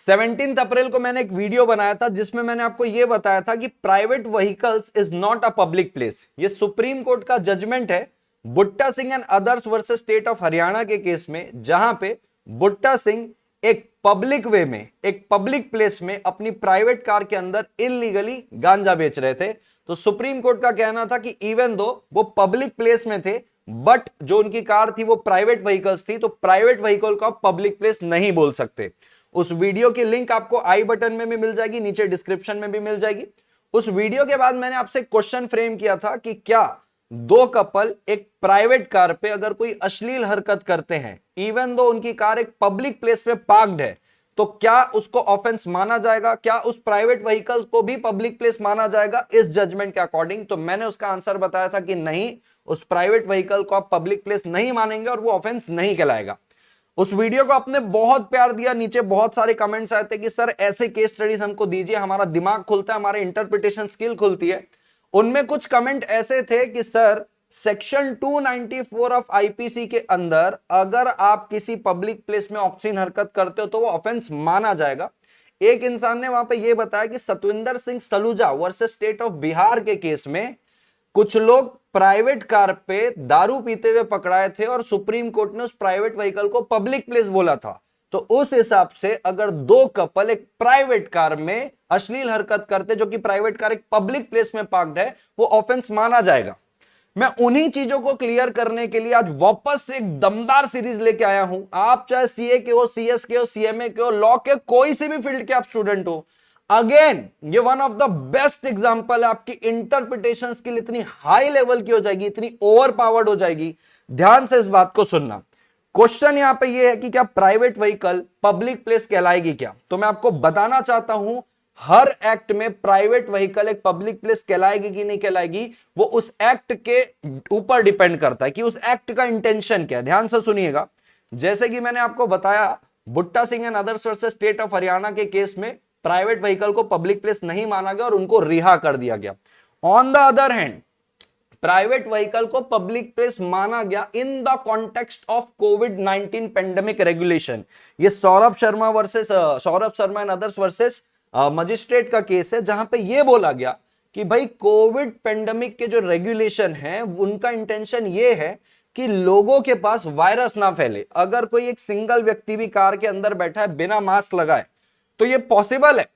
17 अप्रैल को मैंने एक वीडियो बनाया था जिसमें मैंने आपको यह बताया था कि private vehicles is not a public place. ये सुप्रीम कोर्ट का जजमेंट है Butta Singh and others versus state of Haryana के केस में, जहां पे बुट्टा सिंह एक पब्लिक वे में, एक पब्लिक प्लेस में अपनी प्राइवेट कार के अंदर इलीगली गांजा बेच रहे थे। तो सुप्रीम कोर्ट का कहना था कि इवन दो वो पब्लिक प्लेस में थे, बट जो उनकी कार थी वो प्राइवेट व्हीकल्स थी, तो प्राइवेट व्हीकल को आप पब्लिक प्लेस नहीं बोल सकते। उस वीडियो की लिंक आपको आई बटन में भी मिल जाएगी, नीचे डिस्क्रिप्शन में भी मिल जाएगी। उस वीडियो के बाद मैंने आपसे क्वेश्चन फ्रेम किया था कि क्या दो कपल एक प्राइवेट कार पे अगर कोई अश्लील हरकत करते हैं, इवन दो उनकी कार एक पब्लिक प्लेस पे पार्क्ड है, तो क्या उसको ऑफेंस माना जाएगा? क्या उस प्राइवेट व्हीकल को भी पब्लिक प्लेस माना जाएगा इस जजमेंट के अकॉर्डिंग? तो मैंने उसका आंसर बताया था कि नहीं, उस प्राइवेट व्हीकल को आप पब्लिक प्लेस नहीं मानेंगे और वो ऑफेंस नहीं कहलाएगा। उस वीडियो को आपने बहुत प्यार दिया, नीचे बहुत सारे कमेंट्स आए थे कि सर ऐसे केस स्टडीज हमको दीजिए, हमारा दिमाग खुलता है, हमारे इंटरप्रिटेशन स्किल खुलती है। उनमें कुछ कमेंट ऐसे थे कि सर सेक्शन 294 ऑफ आईपीसी के अंदर अगर आप किसी पब्लिक प्लेस में ऑब्सीन हरकत करते हो तो वो ऑफेंस माना जाएगा। एक इंसान ने वहां पे ये बताया कि Satvinder Singh Saluja versus state of Bihar के केस में कुछ लोग प्राइवेट कार पे दारू पीते हुए पकड़ाए थे और सुप्रीम कोर्ट ने उस प्राइवेट व्हीकल को पब्लिक प्लेस बोला था। तो उस हिसाब से अगर दो कपल एक प्राइवेट कार में अश्लील हरकत करते, जो कि प्राइवेट कार एक पब्लिक प्लेस में पार्क्ड है, वो ऑफेंस माना जाएगा। मैं उन्हीं चीजों को क्लियर करने के लिए आज वापस से एक दमदार सीरीज लेके आया हूं। आप चाहे सीए के हो, सीएस के हो, सीएमए के हो, लॉ के, कोई सी भी फील्ड के आप स्टूडेंट हो, अगेन ये one of the best example है। आपकी इंटरप्रिटेशन स्किल इतनी हाई लेवल की हो जाएगी, इतनी ओवर पावर्ड हो जाएगी। ध्यान से इस बात को सुनना। क्वेश्चन यहां पे ये है कि क्या प्राइवेट व्हीकल पब्लिक प्लेस कहलाएगी क्या? तो मैं आपको बताना चाहता हूं, हर एक्ट में प्राइवेट व्हीकल एक पब्लिक प्लेस कहलाएगी कि नहीं कहलाएगी, वो उस एक्ट के ऊपर डिपेंड करता है कि उस एक्ट का इंटेंशन क्या है। ध्यान से सुनिएगा। जैसे कि मैंने आपको बताया, Butta Singh and others versus state of Haryana के केस में प्राइवेट व्हीकल को पब्लिक प्लेस नहीं माना गया और उनको रिहा कर दिया गया। On the other hand, private vehicle को पब्लिक प्लेस माना गया इन द कॉन्टेक्स्ट ऑफ कोविड-19 पेंडेमिक रेगुलेशन। ये Saurabh Sharma and others versus magistrate का केस है, जहां पे ये बोला गया कि भाई कोविड पेंडेमिक के जो रेगुलेशन है उनका इंटेंशन ये है कि लोगों के पास वायरस ना फैले। अगर कोई एक सिंगल व्यक्ति भी कार के अंदर बैठा है बिना मास्क लगाए, तो ये पॉसिबल है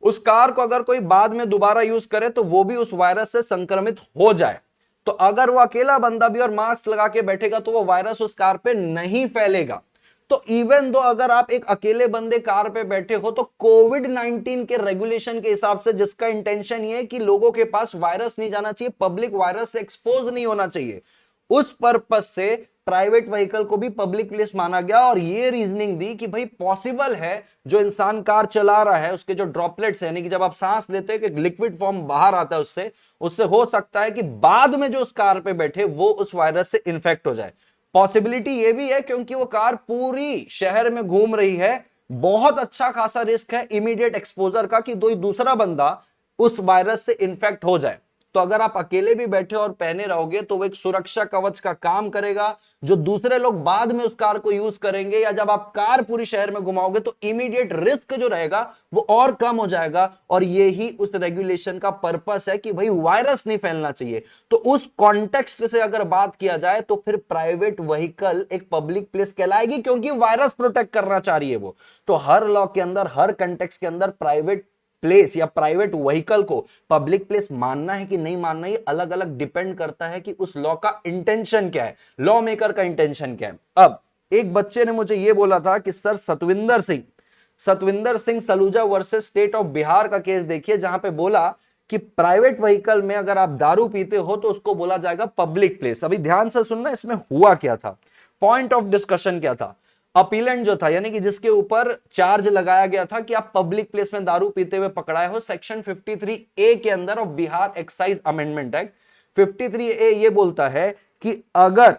उस कार को अगर कोई बाद में दोबारा यूज करे तो वो भी उस वायरस से संक्रमित हो जाए। तो अगर वो अकेला बंदा भी और मास्क लगा के बैठेगा तो वो वायरस उस कार पे नहीं फैलेगा। तो इवन दो अगर आप एक अकेले बंदे कार पे बैठे हो, तो कोविड-19 के रेगुलेशन के हिसाब से, जिसका इंटेंशन ये है कि लोगों के पास वायरस नहीं जाना चाहिए, पब्लिक वायरस से एक्सपोज नहीं होना चाहिए, उस पर्पस से प्राइवेट व्हीकल को भी पब्लिक प्लेस माना गया। और ये रीजनिंग दी कि भाई पॉसिबल है जो इंसान कार चला रहा है उसके जो ड्रॉपलेट्स है, यानी कि जब आप सांस लेते हो एक लिक्विड फॉर्म बाहर आता है, उससे हो सकता है कि बाद में जो उस कार पे बैठे वो उस वायरस से इन्फेक्ट हो जाए। पॉसिबिलिटी ये भी है क्योंकि वो कार पूरी शहर में घूम रही है, बहुत अच्छा खासा रिस्क है इमीडिएट एक्सपोजर का कि कोई दूसरा बंदा उस वायरस से इन्फेक्ट हो जाए। तो अगर आप अकेले भी बैठे और पहने रहोगे तो वो एक सुरक्षा कवच का काम करेगा, जो दूसरे लोग बाद में उस कार को यूज करेंगे, या जब आप कार पूरी शहर में घुमाओगे तो इमीडिएट रिस्क जो रहेगा वो और कम हो जाएगा। और यही उस रेगुलेशन का पर्पस है कि भाई वायरस नहीं फैलना चाहिए। तो उस कॉन्टेक्स्ट से अगर बात किया जाए तो फिर प्राइवेट व्हीकल एक पब्लिक प्लेस कहलाएगी, क्योंकि वायरस प्रोटेक्ट करना चाह रही है वो। तो हर लॉ के अंदर, हर कंटेक्स्ट के अंदर प्राइवेट प्लेस या प्राइवेट व्हीकल को पब्लिक प्लेस मानना है कि नहीं मानना, ये अलग अलग डिपेंड करता है कि उस लॉ का इंटेंशन क्या है, लॉ मेकर का इंटेंशन क्या है। अब एक बच्चे ने मुझे यह बोला था कि sir Satvinder Singh Saluja versus state of Bihar का केस देखिए, जहां पे बोला कि प्राइवेट व्हीकल में अगर आप दारू पीते हो तो उसको बोला जाएगा पब्लिक प्लेस। अभी ध्यान से सुनना, इसमें हुआ क्या था, पॉइंट ऑफ डिस्कशन क्या था। अपीलेंट जो था, यानी कि जिसके ऊपर चार्ज लगाया गया था कि आप पब्लिक प्लेस में दारू पीते हुए पकड़ाए हो, सेक्शन 53A के अंदर of Bihar excise amendment act 53A ये बोलता है कि अगर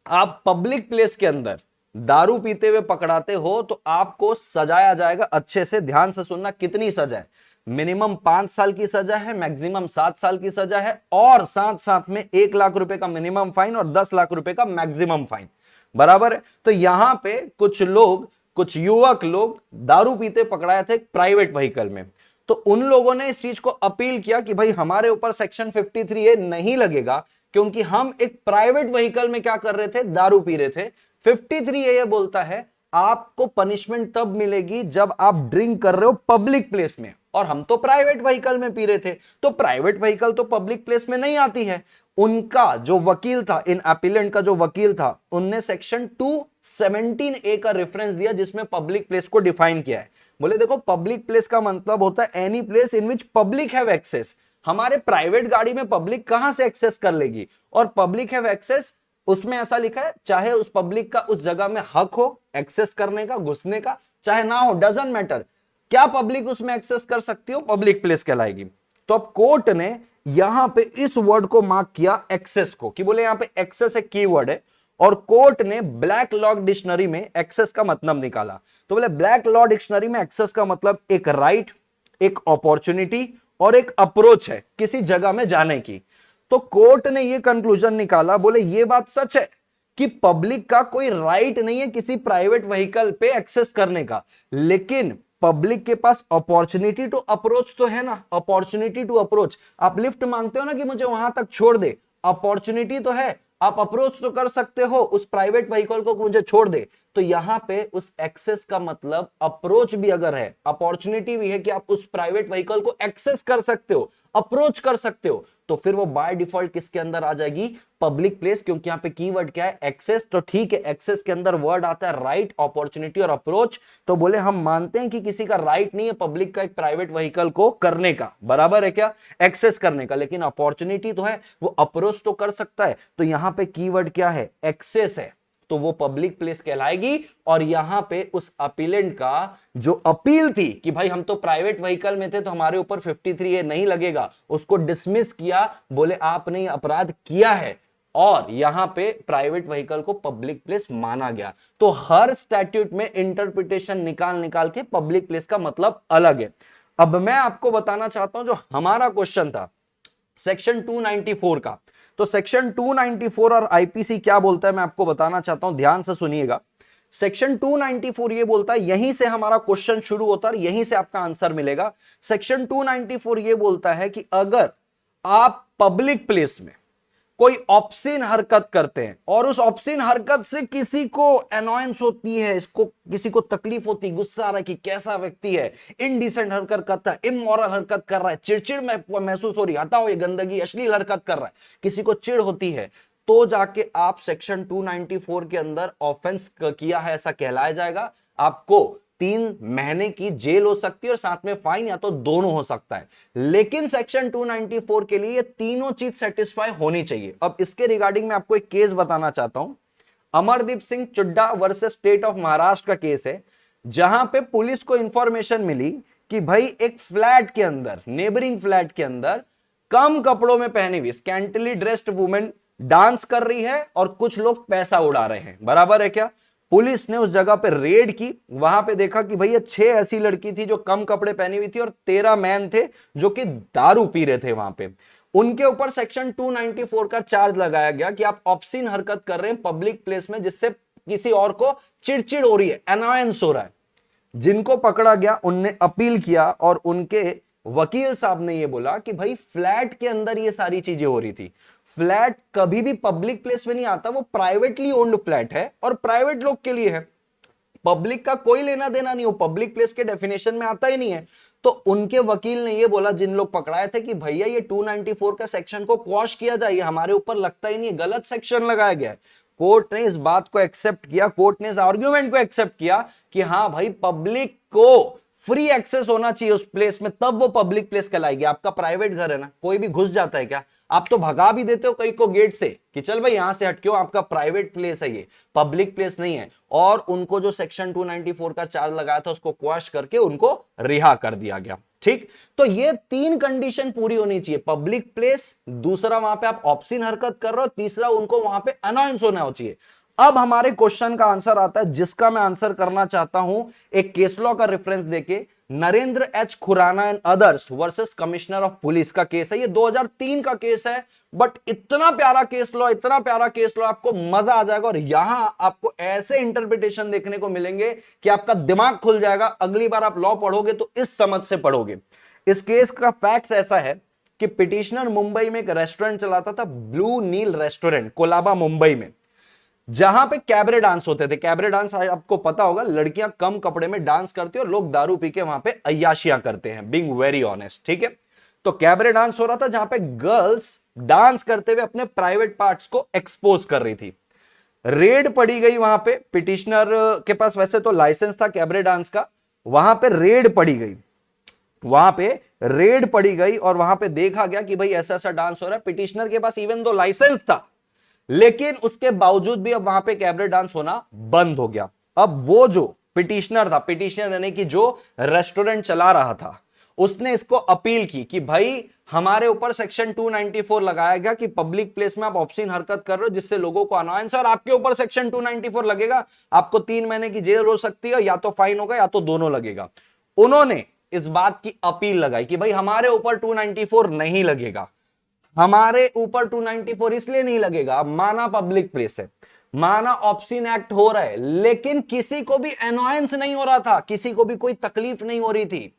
आप पब्लिक प्लेस के अंदर दारू पीते हुए पकड़ाते हो तो आपको सजाया जाएगा। अच्छे से ध्यान से सुनना, कितनी सजा है, मिनिमम 5 साल की सजा है, मैक्सिमम 7 साल की सजा है, और साथ साथ में 1 लाख रुपए का मिनिमम फाइन और 10 लाख रुपए का मैक्सिमम फाइन, बराबर है। तो यहां पे कुछ लोग कुछ युवक लोग दारू पीते पकड़ाए थे प्राइवेट व्हीकल में। तो उन लोगों ने इस चीज को अपील किया कि भाई हमारे ऊपर सेक्शन 53A नहीं लगेगा, क्योंकि हम एक प्राइवेट व्हीकल में क्या कर रहे थे, दारू पी रहे थे। 53A ये बोलता है आपको पनिशमेंट तब मिलेगी जब आप ड्रिंक कर रहे हो पब्लिक प्लेस में, और हम तो प्राइवेट व्हीकल में पी रहे थे, तो प्राइवेट व्हीकल तो पब्लिक प्लेस में नहीं आती है। उनका जो वकील था, इन अपीलेंट का जो वकील था, उनने सेक्शन 217A का रेफरेंस दिया जिसमें पब्लिक प्लेस को डिफाइन किया है। बोले देखो पब्लिक प्लेस का मतलब होता है any place in which public have access. हमारे प्राइवेट गाड़ी में पब्लिक कहां से एक्सेस कर लेगी, और पब्लिक हैव एक्सेस उसमें ऐसा लिखा है चाहे उस पब्लिक का उस जगह में हक हो एक्सेस करने का, घुसने का, चाहे ना हो, डजंट मैटर, क्या पब्लिक उसमें एक्सेस कर सकती हो, पब्लिक प्लेस कहलाएगी। तो अब कोर्ट ने यहां पे इस वर्ड को मार्क किया एक्सेस को, कि बोले यहां पे एक्सेस एक कीवर्ड है, और कोर्ट ने ब्लैक लॉ डिक्शनरी में एक्सेस का मतलब निकाला। तो बोले ब्लैक लॉ डिक्शनरी में एक्सेस का मतलब एक राइट, एक अपॉर्चुनिटी और एक अप्रोच है किसी जगह में जाने की। तो कोर्ट ने यह कंक्लूजन निकाला, बोले यह बात सच है कि पब्लिक का कोई राइट नहीं है किसी प्राइवेट व्हीकल पे एक्सेस करने का, लेकिन पब्लिक के पास अपॉर्चुनिटी टू अप्रोच तो है ना, अपॉर्चुनिटी टू अप्रोच। आप लिफ्ट मांगते हो ना कि मुझे वहां तक छोड़ दे, अपॉर्चुनिटी तो है, आप अप्रोच तो कर सकते हो उस प्राइवेट व्हीकल को मुझे छोड़ दे। तो यहां पे उस एक्सेस का मतलब अप्रोच भी अगर है, अपॉर्चुनिटी भी है कि आप उस प्राइवेट व्हीकल को एक्सेस कर सकते हो, अप्रोच कर सकते हो, तो फिर वो बाय डिफॉल्ट किसके अंदर आ जाएगी, पब्लिक प्लेस, क्योंकि यहां पे कीवर्ड क्या है, एक्सेस। तो ठीक है, एक्सेस के अंदर वर्ड आता है राइट, अपॉर्चुनिटी और अप्रोच। तो बोले हम मानते हैं कि किसी का राइट नहीं है पब्लिक का एक प्राइवेट व्हीकल को करने का, बराबर है क्या, एक्सेस करने का, लेकिन अपॉर्चुनिटी तो है, वो अप्रोच तो कर सकता है। तो यहां पे कीवर्ड क्या है, एक्सेस है, तो वो पब्लिक प्लेस कहलाएगी। और यहां पे उस अपीलेंट का जो अपील थी कि भाई हम तो प्राइवेट व्हीकल में थे तो हमारे ऊपर 53A नहीं लगेगा, उसको डिसमिस किया, बोले आपने अपराध किया है, और यहां पे प्राइवेट व्हीकल को पब्लिक प्लेस माना गया। तो हर स्टैट्यूट में इंटरप्रिटेशन निकाल निकाल के पब्लिक प्लेस का मतलब अलग है। अब मैं आपको बताना चाहता हूं जो हमारा क्वेश्चन था सेक्शन 294 का। तो सेक्शन 294 और आईपीसी क्या बोलता है मैं आपको बताना चाहता हूं, ध्यान से सुनिएगा। सेक्शन 294 ये बोलता है, यहीं से हमारा क्वेश्चन शुरू होता है, यहीं से आपका आंसर मिलेगा। सेक्शन 294 ये बोलता है कि अगर आप पब्लिक प्लेस में कोई ऑब्सीन हरकत करते हैं और उस ऑब्सीन हरकत से किसी को अनॉयंस होती है, इसको किसी को तकलीफ होती, गुस्सा आ रहा है कि कैसा व्यक्ति है, इनडिसेंट हरकत करता है, इमोरल हरकत कर रहा है, चिड़चिड़ महसूस हो रही, हटाओ ये गंदगी, अश्लील हरकत कर रहा है, किसी को चिढ़ होती है, तो जाके आप सेक्शन 294 के अंदर ऑफेंस किया है ऐसा कहलाया जाएगा। आपको 3 महीने की जेल हो सकती है और साथ में फाइन या तो दोनों हो सकता है। लेकिन सेक्शन 294 के लिए ये तीनों चीज सेटिस्फाई होनी चाहिए। अब इसके रिगार्डिंग मैं आपको एक केस बताना चाहता हूं, Amardeep Singh Chudda versus state of Maharashtra का केस है, जहां पे पुलिस को इंफॉर्मेशन मिली कि भाई एक फ्लैट के अंदर, नेबरिंग फ्लैट के अंदर कम कपड़ों में पहनी हुई स्कैंटली ड्रेस्ड वुमेन डांस कर रही है और कुछ लोग पैसा उड़ा रहे हैं, बराबर है क्या। पुलिस ने उस जगह पे रेड की, वहां पे देखा कि भैया 6 ऐसी लड़की थी जो कम कपड़े पहनी हुई थी और 13 मैन थे जो कि दारू पी रहे थे वहां पे। उनके ऊपर सेक्शन 294 का चार्ज लगाया गया कि आप ऑब्सीन हरकत कर रहे हैं पब्लिक प्लेस में जिससे किसी और को चिड़चिड़ हो रही है, अनॉयंस हो रहा है। जिनको पकड़ा गया उनने अपील किया और उनके वकील साहब ने यह बोला कि भाई फ्लैट के अंदर ये सारी चीजें हो रही थी, फ्लैट कभी भी पब्लिक प्लेस में नहीं आता, वो प्राइवेटली ओन्ड फ्लैट है और प्राइवेट लोग के लिए है, पब्लिक का कोई लेना देना नहीं हो, पब्लिक प्लेस के डेफिनेशन में आता ही नहीं है। तो उनके वकील ने ये बोला जिन लोग पकड़ाए थे कि भैया ये 294 का सेक्शन को क्वॉश किया जाए, हमारे ऊपर लगता ही नहीं है, गलत सेक्शन लगाया गया है। कोर्ट ने इस बात को एक्सेप्ट किया, कोर्ट ने इस आर्ग्यूमेंट को एक्सेप्ट किया कि हां भाई पब्लिक को फ्री एक्सेस होना चाहिए उस प्लेस में, तब वो पब्लिक प्लेस कहलाएगी। आपका प्राइवेट घर है ना, कोई भी घुस जाता है क्या, आप तो भगा भी देते हो कई को गेट से कि चल भाई यहां से हट क्यों, आपका प्राइवेट प्लेस है, ये पब्लिक प्लेस नहीं है। और उनको जो सेक्शन 294 का चार्ज लगाया था उसको क्वॉश करके उनको रिहा कर दिया गया। ठीक, तो ये 3 कंडीशन पूरी होनी चाहिए, पब्लिक प्लेस, दूसरा वहां पे आप ऑब्सीन हरकत कर रहे हो, तीसरा उनको वहां पे अनॉयंस होना चाहिए। अब हमारे क्वेश्चन का आंसर आता है, जिसका मैं आंसर करना चाहता हूं एक केस लॉ का रेफरेंस देके। Narendra H Khurana and others versus commissioner of police का केस है। ये 2003 का केस है, बट इतना प्यारा केस लॉ, इतना प्यारा केस लॉ, आपको मजा आ जाएगा। और यहां आपको ऐसे इंटरप्रिटेशन देखने को मिलेंगे कि आपका दिमाग खुल जाएगा। अगली बार आप लॉ पढ़ोगे तो इस समझ से पढ़ोगे। इस केस का फैक्ट्स ऐसा है कि पिटिशनर मुंबई में एक रेस्टोरेंट चलाता था, ब्लू नील रेस्टोरेंट, कोलाबा मुंबई में, जहां पे कैबरे डांस होते थे। कैबरे डांस आपको पता होगा, लड़कियां कम कपड़े में डांस करती है और लोग दारू पी के वहां पे अय्याशियां करते हैं, बीइंग वेरी ऑनेस्ट, ठीक है। तो कैबरे डांस हो रहा था जहां पे गर्ल्स डांस करते हुए अपने प्राइवेट पार्ट्स को एक्सपोज कर रही थी। रेड पड़ी गई वहां पे, पिटिशनर के पास वैसे तो लाइसेंस था कैबरे डांस का, वहां पे रेड पड़ी गई, वहां पे रेड पड़ी गई और वहां पे देखा गया कि भाई ऐसा ऐसा डांस हो रहा है। पिटिशनर के पास इवन दो लाइसेंस था, लेकिन उसके बावजूद भी अब वहां पे कैबरे डांस होना बंद हो गया। अब वो जो पिटिशनर था, पिटिशनर यानी कि जो रेस्टोरेंट चला रहा था, उसने इसको अपील की कि भाई हमारे ऊपर सेक्शन 294 लगाया गया कि पब्लिक प्लेस में आप ऑब्सीन हरकत कर रहे हो जिससे लोगों को अनॉयंस, और आपके ऊपर सेक्शन 294 लगेगा, आपको 3 महीने की जेल हो सकती है, या तो फाइन होगा या तो दोनों लगेगा। उन्होंने इस बात की अपील लगाई कि भाई हमारे ऊपर 294 नहीं लगेगा। हमारे ऊपर 294 इसलिए नहीं लगेगा, माना पब्लिक प्लेस है, माना ऑब्सीन एक्ट हो रहा है, लेकिन किसी को भी एनॉयंस नहीं हो रहा था, किसी को भी कोई तकलीफ नहीं हो रही थी।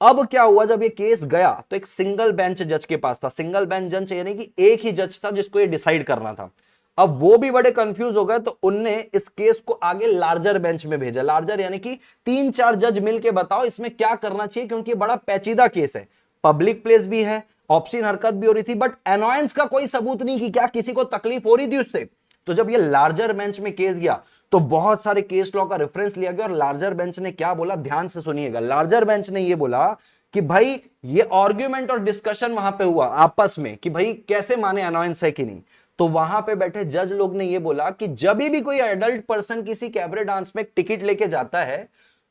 अब क्या हुआ, जब ये केस गया तो एक सिंगल बेंच जज के पास था। सिंगल बेंच जज यानी कि एक ही जज था जिसको ये डिसाइड करना था। अब वो भी बड़े कंफ्यूज हो गए, तो उनने इस केस को आगे लार्जर बेंच में भेजा। लार्जर यानी कि 3-4 जज मिलके बताओ इसमें क्या करना चाहिए, क्योंकि बड़ा पेचीदा केस है, पब्लिक प्लेस भी है, ऑब्सीन हरकत भी हो रही थी, बट एनॉयंस का कोई सबूत नहीं कि क्या किसी को तकलीफ हो रही थी उससे। तो जब ये लार्जर बेंच में केस गया तो बहुत सारे केस लॉ का रेफरेंस लिया गया, और लार्जर बेंच ने क्या बोला, ध्यान से सुनिएगा। लार्जर बेंच ने ये बोला कि भाई ये आर्ग्यूमेंट और डिस्कशन वहां पे हुआ आपस में कि भाई कैसे माने अनॉयंस है कि नहीं। तो वहां पे बैठे जज लोग ने ये बोला कि जब भी कोई एडल्ट पर्सन किसी कैबरे डांस में टिकट लेके जाता है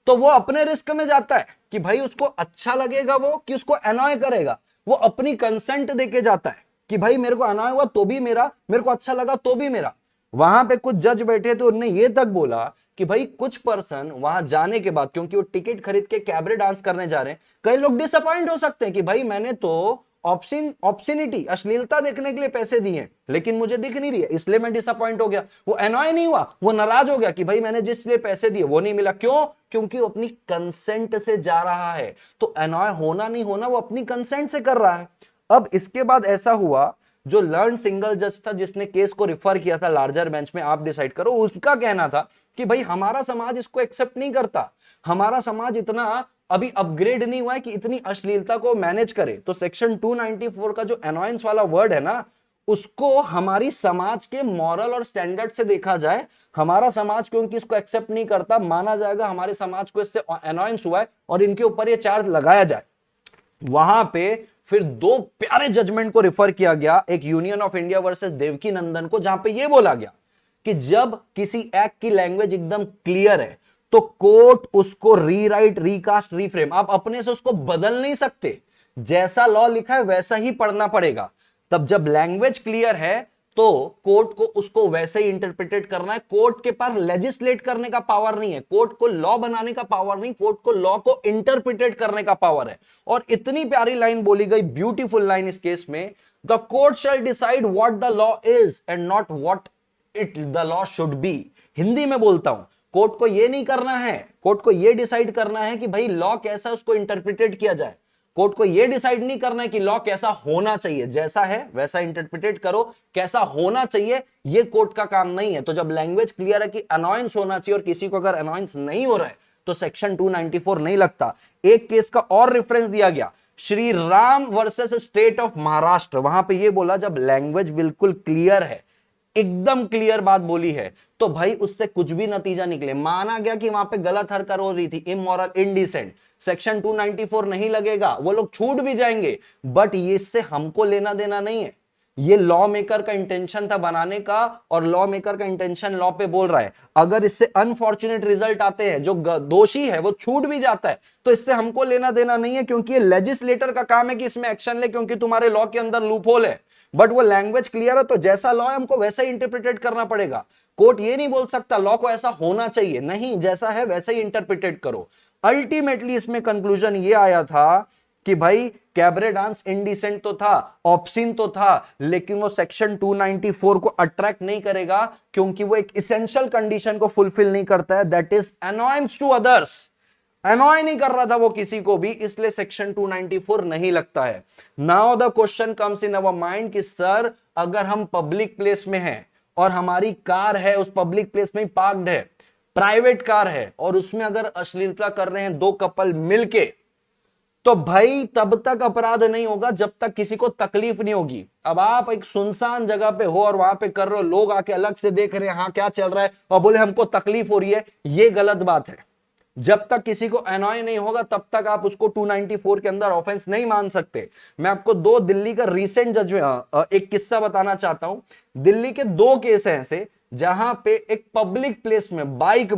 तो वो अपने रिस्क में जाता है कि भाई उसको अच्छा लगेगा वो कि उसको अनॉय करेगा। वो अपनी कंसेंट देके जाता है कि भाई मेरे को अनॉय हुआ तो भी मेरा, मेरे को अच्छा लगा तो भी मेरा। वहां पे कुछ जज बैठे थे, उन्होंने ये तक बोला कि भाई कुछ पर्सन वहां जाने के बाद, क्योंकि वो टिकट खरीद के कैबरे डांस करने जा रहे हैं, कई लोग डिसअपॉइंट हो सकते हैं कि भाई मैंने तो ऑब्सिनिटी, अश्लीलता देखने के लिए पैसे दिए हैं, लेकिन मुझे दिख नहीं रही है, इसलिए मैं डिसअपॉइंट हो गया। वो एनॉय नहीं हुआ, वो नाराज हो गया कि भाई मैंने जिस लिए पैसे दिए वो नहीं मिला। क्यों? क्योंकि वो अपनी कंसेंट से जा रहा है। तो एनॉय होना नहीं होना वो अपनी कंसेंट से कर रहा है। अब इसके बाद ऐसा हुआ, जो लर्न सिंगल जज था जिसने केस को रिफर किया था लार्जर बेंच में, आप डिसाइड करो, उसका कहना था कि भाई हमारा समाज इसको एक्सेप्ट नहीं करता, हमारा समाज इतना अभी अपग्रेड नहीं हुआ है कि इतनी अश्लीलता को मैनेज करे। तो सेक्शन 294 का जो अनॉयंस वाला वर्ड है ना, उसको हमारी समाज के मॉरल और स्टैंडर्ड से देखा जाए, हमारा समाज क्योंकि इसको एक्सेप्ट नहीं करता, माना जाएगा हमारे समाज को इससे अनॉयंस हुआ है और इनके ऊपर ये चार्ज लगाया जाए। वहां पे फिर 2 प्यारे जजमेंट को रिफर किया गया, एक union of India versus Devki Nandan को, जहां पे यह बोला गया कि जब किसी एक्ट की लैंग्वेज एकदम क्लियर है तो कोर्ट उसको रीराइट, रीकास्ट, रीफ्रेम, आप अपने से उसको बदल नहीं सकते, जैसा लॉ लिखा है वैसा ही पढ़ना पड़ेगा। तब जब लैंग्वेज क्लियर है तो कोर्ट को उसको वैसे ही इंटरप्रिटेट करना है। कोर्ट के पास लेजिस्लेट करने का पावर नहीं है, कोर्ट को लॉ बनाने का पावर नहीं, कोर्ट को लॉ को इंटरप्रिटेट करने का पावर है। और इतनी प्यारी लाइन बोली गई, ब्यूटीफुल लाइन इस केस में, the court shell decide what the law is and not what it the law should be. Hindi में बोलता हूं, कोर्ट को यह नहीं करना है, कोर्ट को यह डिसाइड करना है कि भाई लॉ कैसा उसको इंटरप्रिटेट किया जाए। कोर्ट को यह डिसाइड नहीं करना है कि लॉ कैसा होना चाहिए, जैसा है वैसा इंटरप्रिटेट करो, कैसा होना चाहिए ये कोर्ट का काम नहीं है। तो जब लैंग्वेज क्लियर है कि अनॉयंस होना चाहिए और किसी को अगर अनॉयंस नहीं हो रहा है तो सेक्शन 294 नहीं लगता। एक केस का और रेफरेंस दिया गया, Shri Ram versus state of Maharashtra. वहां पे ये बोला जब लैंग्वेज बिल्कुल क्लियर है, एकदम क्लियर बात बोली है, तो भाई उससे कुछ भी नतीजा निकले, माना गया कि वहां पे गलत हरकत हो रही थी, इमोरल, इनडिसेंट, सेक्शन 294 नहीं लगेगा, वो लोग छूट भी जाएंगे, बट ये इससे हमको लेना देना नहीं है। ये लॉ मेकर का इंटेंशन था बनाने का, और लॉ मेकर का इंटेंशन लॉ पे बोल रहा है। अगर इससे अनफॉर्चुनेट रिजल्ट आते हैं, जो दोषी है वो छूट भी जाता है, तो इससे हमको लेना देना नहीं है, क्योंकि ये लेजिस्लेटर का काम है कि इसमें एक्शन ले, क्योंकि तुम्हारे लॉ के अंदर लूपहोल है। बट वो लैंग्वेज क्लियर है, तो जैसा लॉ है हमको वैसा ही इंटरप्रिटेट करना पड़ेगा। कोर्ट ये नहीं बोल सकता लॉ को ऐसा होना चाहिए, नहीं, जैसा है वैसा ही इंटरप्रिटेट करो। अल्टीमेटली इसमें कंक्लूजन ये आया था कि भाई कैबरे डांस इंडिसेंट तो था, ऑब्सीन तो था, लेकिन वो सेक्शन 294 को अट्रैक्ट नहीं करेगा, क्योंकि वो एक इसेंशियल कंडीशन को फुलफिल नहीं करता है, that is annoyance to others. Annoy नहीं कर रहा था वो किसी को भी, इसलिए सेक्शन 294 नहीं लगता है। Now the question comes in our mind कि सर अगर हम पब्लिक प्लेस में हैं और हमारी कार है उस पब्लिक प्लेस में पार्क्ड है, प्राइवेट कार है, और उसमें अगर अश्लीलता कर रहे हैं दो कपल मिलके, तो भाई तब तक अपराध नहीं होगा जब तक किसी को तकलीफ नहीं होगी। अब आप एक सुनसान जगह पे हो और वहां पे कर रहे हो, लोग आके अलग से देख रहे हैं हाँ क्या चल रहा है, और बोले हमको तकलीफ हो रही है, ये गलत बात है। जब तक किसी को एनॉय नहीं होगा तब तक आप उसको 294 के अंदर ऑफेंस नहीं मान सकते। मैं आपको दो दिल्ली का रीसेंट जजमेंट एक किस्सा बताना चाहता हूं। दिल्ली के दो केस हैं ऐसे जहां पे एक पब्लिक प्लेस में बाइक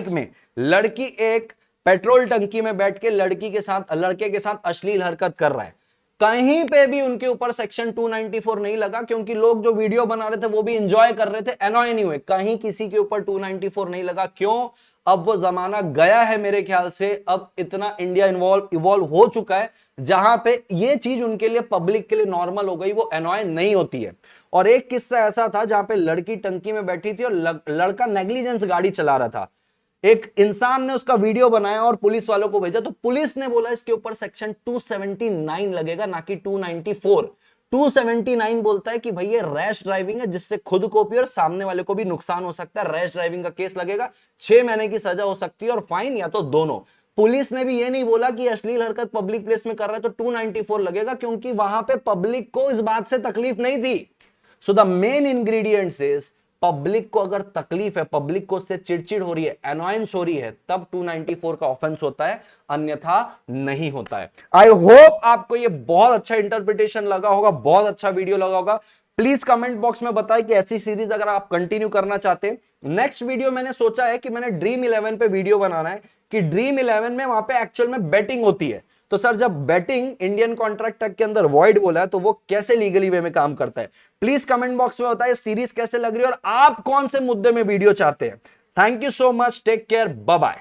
में लड़की एक पेट्रोल टंकी में बैठ के लड़के के साथ अश्लील हरकत कर रहा है। कहीं पे भी उनके ऊपर सेक्शन 294 नहीं लगा, क्योंकि लोग जो वीडियो बना रहे थे वो भी एंजॉय कर रहे थे, एनॉय नहीं हुए। कहीं किसी के ऊपर 294 नहीं लगा। क्यों? अब वो जमाना गया है मेरे ख्याल से, अब इतना इंडिया इवॉल्व हो चुका है जहां पे ये चीज उनके लिए पब्लिक के लिए नॉर्मल हो गई, वो एनॉय नहीं होती है। और एक किस्सा ऐसा था जहां पे लड़की टंकी में बैठी थी और लड़का नेग्लिजेंस गाड़ी चला रहा था। एक इंसान ने उसका वीडियो बनाया और पुलिस वालों को भेजा, तो पुलिस ने बोला इसके ऊपर सेक्शन 279 लगेगा, ना कि 294। 279 बोलता है कि भाई ये रैश ड्राइविंग है, जिससे खुद को भी और सामने वाले को भी नुकसान हो सकता है। रैश ड्राइविंग का केस लगेगा, 6 महीने की सजा हो सकती है और फाइन, या तो दोनों। पुलिस ने भी ये नहीं बोला कि अश्लील हरकत पब्लिक प्लेस में कर रहा है तो 294 लगेगा, क्योंकि वहां पे पब्लिक को इस बात से तकलीफ नहीं थी। So the main ingredients is, public को अगर तकलीफ है, पब्लिक को उससे चिड़चिड़ हो रही है, एनॉयंस हो रही है, तब 294 का ऑफेंस होता है, अन्यथा नहीं होता है। आई होप आपको ये बहुत अच्छा इंटरप्रिटेशन लगा होगा, बहुत अच्छा वीडियो लगा होगा। प्लीज कमेंट बॉक्स में बताएं कि ऐसी सीरीज अगर आप कंटिन्यू करना चाहते हैं। नेक्स्ट वीडियो मैंने सोचा है कि मैंने ड्रीम 11 पे वीडियो बनाना है, कि ड्रीम 11 में वहां पे एक्चुअल में बेटिंग होती है। तो सर जब बेटिंग इंडियन कॉन्ट्रैक्ट एक्ट के अंदर वॉइड बोला है तो वो कैसे लीगली वे में काम करता है। प्लीज कमेंट बॉक्स में बताइए सीरीज कैसे लग रही है और आप कौन से मुद्दे में वीडियो चाहते हैं। Thank you so much, take care, bye bye.